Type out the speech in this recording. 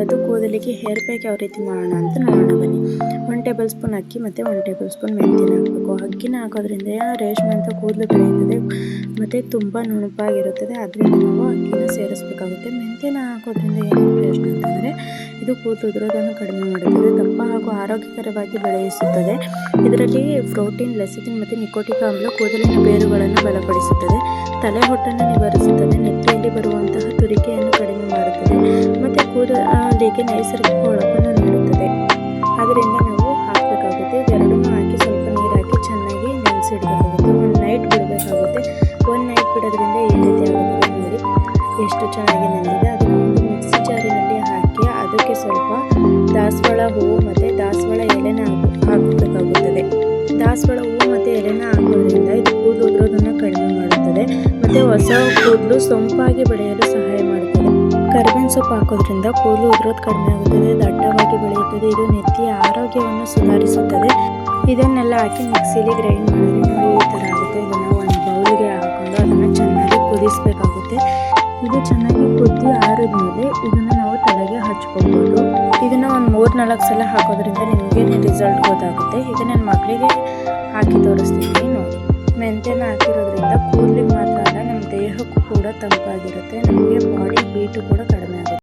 ಇವತ್ತು ಕೂದಲಿಗೆ hair pack ಯಾವ ರೀತಿ ಮಾಡೋಣ ಅಂತ ನೋಡೋಣ ಬನ್ನಿ. 1 ಟೇಬಲ್ ಸ್ಪೂನ್ ಅಕ್ಕಿ ಮತ್ತು 1 ಟೇಬಲ್ ಸ್ಪೂನ್ ಮೆಂತ್ಯನ ಹಾಕಬೇಕು. ಅಕ್ಕಿನ ಹಾಕೋದ್ರಿಂದ ರೇಷ್ಮೆ ಅಂತ ಕೂದಲು ಬೆಳೆಯುತ್ತದೆ ಮತ್ತು ತುಂಬ ನುಣುಪಾಗಿರುತ್ತದೆ. ಅದರಿಂದ ನಾವು ಅಕ್ಕಿನ ಸೇರಿಸಬೇಕಾಗುತ್ತೆ. ಮೆಂತ್ಯನ ಹಾಕೋದ್ರಿಂದ ಏನು ಪ್ರಯೋಜನ ಅಂತಂದರೆ ಇದು ಕೂದಲು ಉದುರೋದನ್ನು ಕಡಿಮೆ ಮಾಡುತ್ತದೆ, ದಪ್ಪ ಹಾಗೂ ಆರೋಗ್ಯಕರವಾಗಿ ಬೆಳೆಯಿಸುತ್ತದೆ. ಇದರಲ್ಲಿ ಪ್ರೋಟೀನ್, ಲೆಸಿಥಿನ್ ಮತ್ತು ನಿಕೋಟಿಕ್ ಆಮ್ಲ ಕೂದಲಿನ ಬೇರುಗಳನ್ನು ಬಲಪಡಿಸುತ್ತದೆ, ತಲೆ ಹೊಟ್ಟನ್ನು ನಿವಾರಿಸುತ್ತದೆ, ನೆತ್ತಿಯಲ್ಲಿ ಬರುವಂತಹ ತುರಿಕೆಯನ್ನು ಕಡಿಮೆ ಮಾಡುತ್ತದೆ ಮತ್ತು ಕೂದಲಿಗೆ ನೈಸರ್ಗಿಕ ಹೊಳಪನ್ನು ನೀಡುತ್ತದೆ. ಅದರಿಂದ ನಾವು ಹಾಕಬೇಕಾಗುತ್ತೆ. ಇವೆರಡನ್ನೂ ಹಾಕಿ ಸ್ವಲ್ಪ ನೀರು ಹಾಕಿ ಚೆನ್ನಾಗಿ ನೆನೆಸಿಡಬೇಕಾಗುತ್ತೆ. 1 ನೈಟ್ ಬಿಡಬೇಕಾಗುತ್ತೆ. 1 ನೈಟ್ ಬಿಡೋದ್ರಿಂದ ಈ ರೀತಿ ಆಗುತ್ತದೆ ನೋಡಿ, ಎಷ್ಟು ಚೆನ್ನಾಗಿ ನೆನೆದಿದೆ. ಅದನ್ನು ಒಂದು ಮಿಕ್ಸಿ ಜಾರಿನಲ್ಲಿ ಹಾಕಿ ಅದಕ್ಕೆ ಸ್ವಲ್ಪ ದಾಸವಾಳ ಹೂವು ಮತ್ತು ದಾಸವಾಳ ಎಲೆನ ಹಾಕಬೇಕಾಗುತ್ತದೆ. ದಾಸವಾಳ ಹೂವು ಮತ್ತು ಎಲೆನ ಹಾಕೋದ್ರಿಂದ ಇದು ಕೂದಲು ಉದುರೋದನ್ನು ಕಡಿಮೆ ಮಾಡುತ್ತದೆ ಮತ್ತು ಹೊಸ ಕೂದಲು ಸೊಂಪಾಗಿ ಬೆಳೆಯಲು ಸಹಾಯ ಮಾಡುತ್ತದೆ. ಕರಿಬೇವಿನ ಸೊಪ್ಪು ಹಾಕೋದ್ರಿಂದ ಕೂದಲು ಉದುರೋದು ಕಡಿಮೆ ಆಗುತ್ತದೆ, ದಟ್ಟವಾಗಿ ಬೆಳೆಯುತ್ತದೆ. ಇದು ನೆತ್ತಿಯ ಆರೋಗ್ಯವನ್ನು ಸುಧಾರಿಸುತ್ತದೆ. ಇದನ್ನೆಲ್ಲ ಹಾಕಿ ಮಿಕ್ಸಿಲಿ ಗ್ರೈಂಡ್ ಮಾಡಿದ್ರೆ ನೋಡಿ ಈ ಥರ ಆಗುತ್ತೆ. ಇದನ್ನು ಒಂದು ಬೌಲಿಗೆ ಹಾಕೊಂಡು ಅದನ್ನು ಚೆನ್ನಾಗಿ ಕುದಿಸಬೇಕಾಗುತ್ತೆ. ಇದು ಚೆನ್ನಾಗಿ ಕುದಿ ಆರಿದ್ಮೇಲೆ ಇದನ್ನು ನಾವು ತಲೆಗೆ ಹಚ್ಕೊಬೋದು. ಇದನ್ನು ಒಂದು 3-4 ಸಲ ಹಾಕೋದ್ರಿಂದ ನಿಮಗೆ ರಿಸಲ್ಟ್ ಗೊತ್ತಾಗುತ್ತೆ. ಈಗ ನನ್ನ ಮಕ್ಕಳಿಗೆ ಹಾಕಿ ತೋರಿಸ್ತೀನಿ ನೋಡಿ. ಮೆಂತ್ಯನ ಹಾಕಿರೋದ್ರಿಂದ ಕೂದಲಿಗೆ ಮಾತ್ರ ಅಲ್ಲ, ನಮ್ಮ ದೇಹಕ್ಕೂ ಕೂಡ ತಂಪಾಗಿರುತ್ತೆ. ನಮಗೆ ಬಾಡಿ ಹೀಟು ಕೂಡ